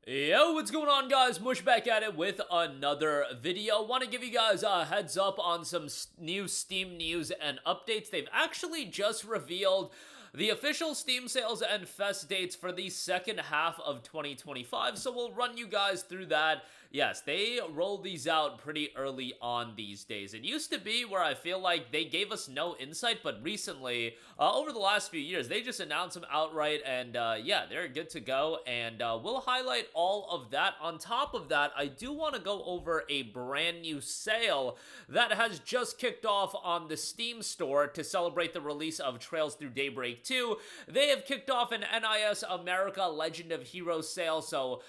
Yo, what's going on, guys? Mush back at it with another video. Want to give you guys a heads up on some new Steam news and updates. They've actually just revealed the official Steam sales and fest dates for the second half of 2025, so we'll run you guys through that. Yes, they rolled these out pretty early on these days. It used to be where I feel like they gave us no insight, but recently, over the last few years, they just announced them outright, and yeah, they're good to go, and we'll highlight all of that. On top of that, I do want to go over a brand new sale that has just kicked off on the Steam store to celebrate the release of Trails Through Daybreak 2. They have kicked off an NIS America Legend of Heroes sale, so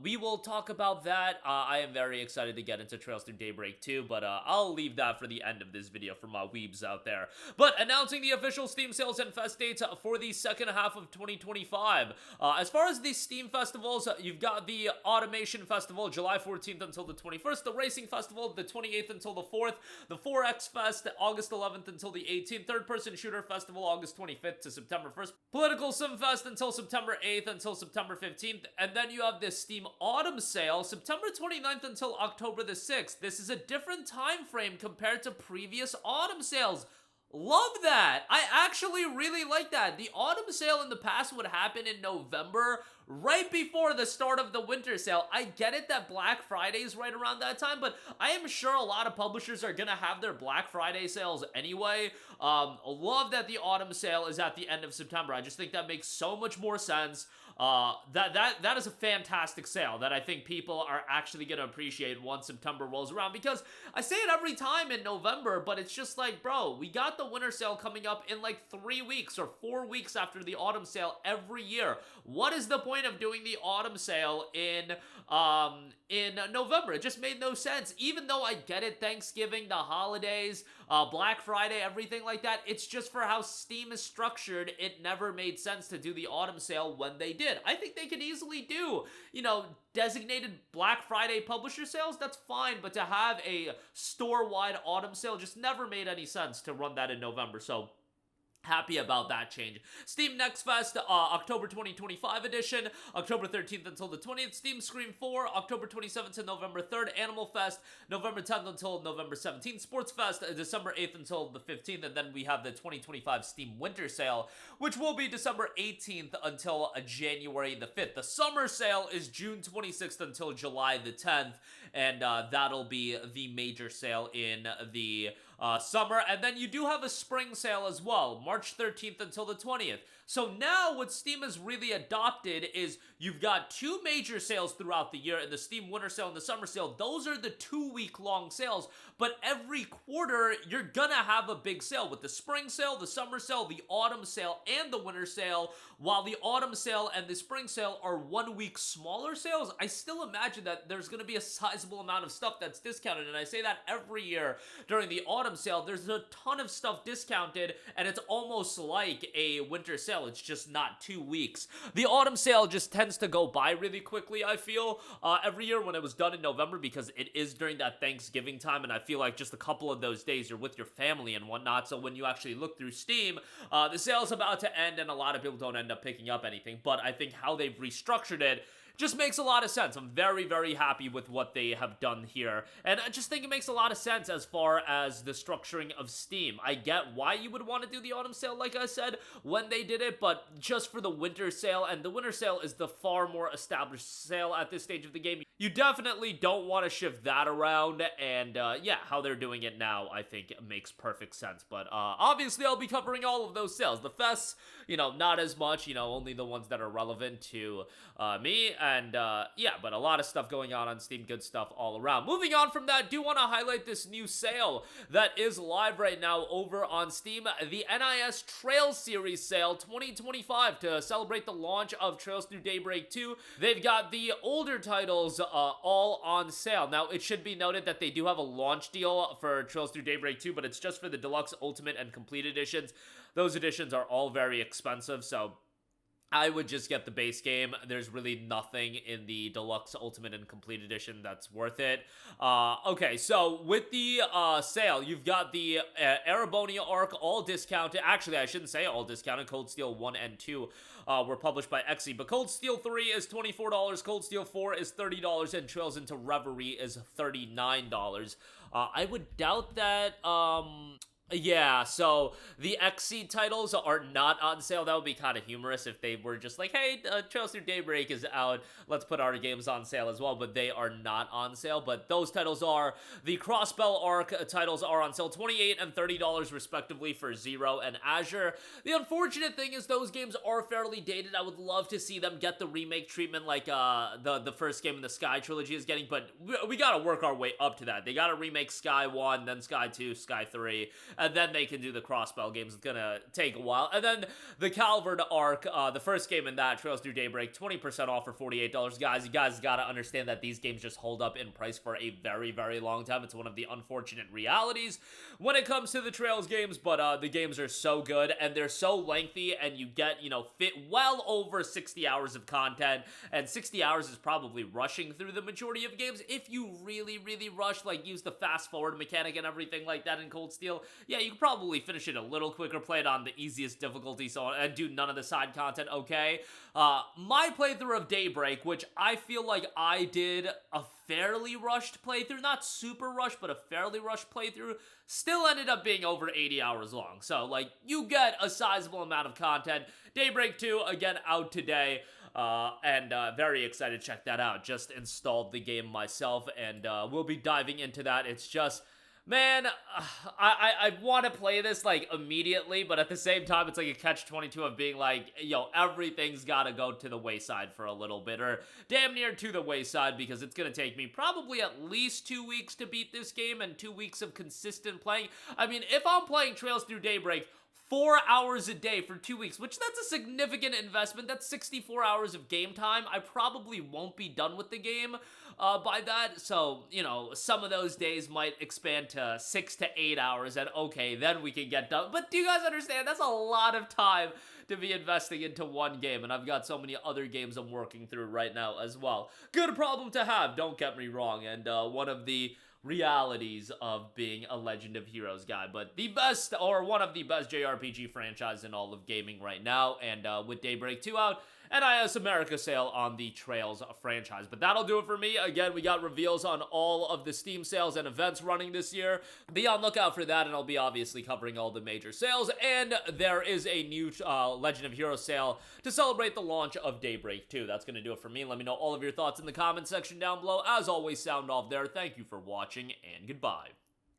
we will talk about that. I am very excited to get into Trails Through Daybreak 2, but I'll leave that for the end of this video for my weebs out there. But announcing the official Steam sales and fest dates for the second half of 2025. As far as the Steam festivals, you've got the Automation Festival, July 14th until the 21st, the Racing Festival, the 28th until the 4th, the 4X Fest, August 11th until the 18th, Third Person Shooter Festival, August 25th to September 1st, Political Sim Fest until September 8th until September 15th, and then you have this Steam Autumn Sale, September 29th until October the 6th. This is a different time frame compared to previous autumn sales. Love that. I actually really like that. The autumn sale in the past would happen in November, right before the start of the winter sale. I get it that Black Friday is right around that time, but I am sure a lot of publishers are gonna have their Black Friday sales anyway. Love that the autumn sale is at the end of September. I just think that makes so much more sense. That is a fantastic sale that I think people are actually going to appreciate once September rolls around, because I say it every time in November, but it's just like, bro, we got the winter sale coming up in like 3 weeks or 4 weeks after the autumn sale every year. What is the point of doing the autumn sale in November? It just made no sense. Even though I get it, Thanksgiving, the holidays, Black Friday, everything like that, it's just for how Steam is structured. It never made sense to do the autumn sale when they did. I think they could easily do, designated Black Friday publisher sales. That's fine, but to have a store-wide autumn sale just never made any sense to run that in November. So happy about that change. Steam Next Fest, October 2025 edition, October 13th until the 20th. Steam Scream 4, October 27th to November 3rd. Animal Fest, November 10th until November 17th. Sports Fest, December 8th until the 15th. And then we have the 2025 Steam Winter Sale, which will be December 18th until January the 5th. The Summer Sale is June 26th until July the 10th. And that'll be the major sale in the summer. And then you do have a spring sale as well, March 13th until the 20th. So now what Steam has really adopted is you've got two major sales throughout the year, in the Steam Winter Sale and the Summer Sale. Those are the 2-week long sales, but every quarter you're gonna have a big sale with the Spring Sale, the Summer Sale, the Autumn Sale, and the Winter Sale. While the Autumn Sale and the Spring Sale are 1 week smaller sales, I still imagine that there's gonna be a sizable amount of stuff that's discounted, and I say that every year during the Autumn Sale. There's a ton of stuff discounted, and it's almost like a winter sale. It's just not 2 weeks. The autumn sale just tends to go by really quickly, I feel, every year when it was done in November, because it is during that Thanksgiving time, and I feel like just a couple of those days you're with your family and whatnot, so when you actually look through Steam, the sale's about to end, and a lot of people don't end up picking up anything, but I think how they've restructured it just makes a lot of sense. I'm very, very happy with what they have done here, and I just think it makes a lot of sense as far as the structuring of Steam. I get why you would want to do the autumn sale, like I said, when they did it, but just for the winter sale, and the winter sale is the far more established sale at this stage of the game, you definitely don't want to shift that around, and yeah, how they're doing it now, I think makes perfect sense. But obviously I'll be covering all of those sales. The fests, not as much, only the ones that are relevant to me, and yeah, but a lot of stuff going on Steam, good stuff all around. Moving on from that, do want to highlight this new sale that is live right now over on Steam, the NIS Trails Series sale 2025, to celebrate the launch of Trails Through Daybreak 2. They've got the older titles all on sale. Now, it should be noted that they do have a launch deal for Trails Through Daybreak 2, but it's just for the Deluxe, Ultimate, and Complete editions. Those editions are all very expensive, so I would just get the base game. There's really nothing in the Deluxe Ultimate and Complete Edition that's worth it. Okay, so with the sale, you've got the Erebonia Arc all discounted. Actually, I shouldn't say all discounted. Cold Steel 1 and 2 were published by Xe, but Cold Steel 3 is $24, Cold Steel 4 is $30, and Trails into Reverie is $39. I would doubt that, yeah, so the Xe titles are not on sale. That would be kind of humorous if they were just like, hey, Trails Through Daybreak is out, let's put our games on sale as well, but they are not on sale. But those titles are, the Crossbell Arc titles are on sale, $28 and $30 respectively for Zero and Azure. The unfortunate thing is those games are fairly dated. I would love to see them get the remake treatment like the first game in the Sky trilogy is getting, but we gotta work our way up to that. They gotta remake Sky 1, then Sky 2, Sky 3, and then they can do the Crossbell games. It's gonna take a while. And then the Calvard Arc, the first game in that, Trails Through Daybreak, 20% off for $48. Guys, you guys gotta understand that these games just hold up in price for a very, very long time. It's one of the unfortunate realities when it comes to the Trails games, but the games are so good, and they're so lengthy, and you get, you know, fit well over 60 hours of content, and 60 hours is probably rushing through the majority of games. If you really, really rush, like use the fast forward mechanic and everything like that in Cold Steel, yeah, you can probably finish it a little quicker, play it on the easiest difficulty, and do none of the side content, okay? My playthrough of Daybreak, which I feel like I did a fairly rushed playthrough, not super rushed, but a fairly rushed playthrough, still ended up being over 80 hours long. So, like, you get a sizable amount of content. Daybreak 2, again, out today. And very excited to check that out. Just installed the game myself, and we'll be diving into that. It's just, man, I want to play this, like, immediately, but at the same time, it's like a catch-22 of being like, yo, everything's gotta go to the wayside for a little bit, or damn near to the wayside, because it's gonna take me probably at least 2 weeks to beat this game, and 2 weeks of consistent playing. I mean, if I'm playing Trails Through Daybreak 4 hours a day for 2 weeks, which that's a significant investment. That's 64 hours of game time. I probably won't be done with the game by that. So, you know, some of those days might expand to 6 to 8 hours, and okay, then we can get done. But do you guys understand? That's a lot of time to be investing into one game, and I've got so many other games I'm working through right now as well. Good problem to have, don't get me wrong, and one of the realities of being a Legend of Heroes guy, but the best, or one of the best JRPG franchise in all of gaming right now, and with Daybreak 2 out, and NIS America sale on the Trails franchise. But that'll do it for me. Again, we got reveals on all of the Steam sales and events running this year. Be on lookout for that, and I'll be obviously covering all the major sales, and there is a new Legend of Heroes sale to celebrate the launch of Daybreak 2. That's going to do it for me. Let me know all of your thoughts in the comment section down below. As always, sound off there. Thank you for watching, and goodbye.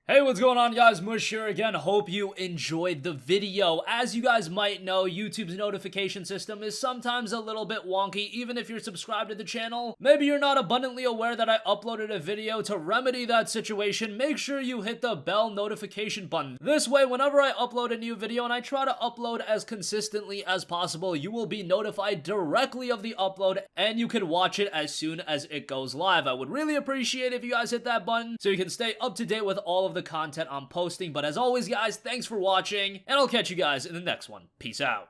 Hey, what's going on, guys? Mush here again. Hope you enjoyed the video. As you guys might know, YouTube's notification system is sometimes a little bit wonky, even if you're subscribed to the channel. Maybe you're not abundantly aware that I uploaded a video. To remedy that situation, make sure you hit the bell notification button. This way, whenever I upload a new video, and I try to upload as consistently as possible, you will be notified directly of the upload, and you can watch it as soon as it goes live. I would really appreciate if you guys hit that button so you can stay up to date with all of the content I'm posting. But as always, guys, thanks for watching, and I'll catch you guys in the next one. Peace out.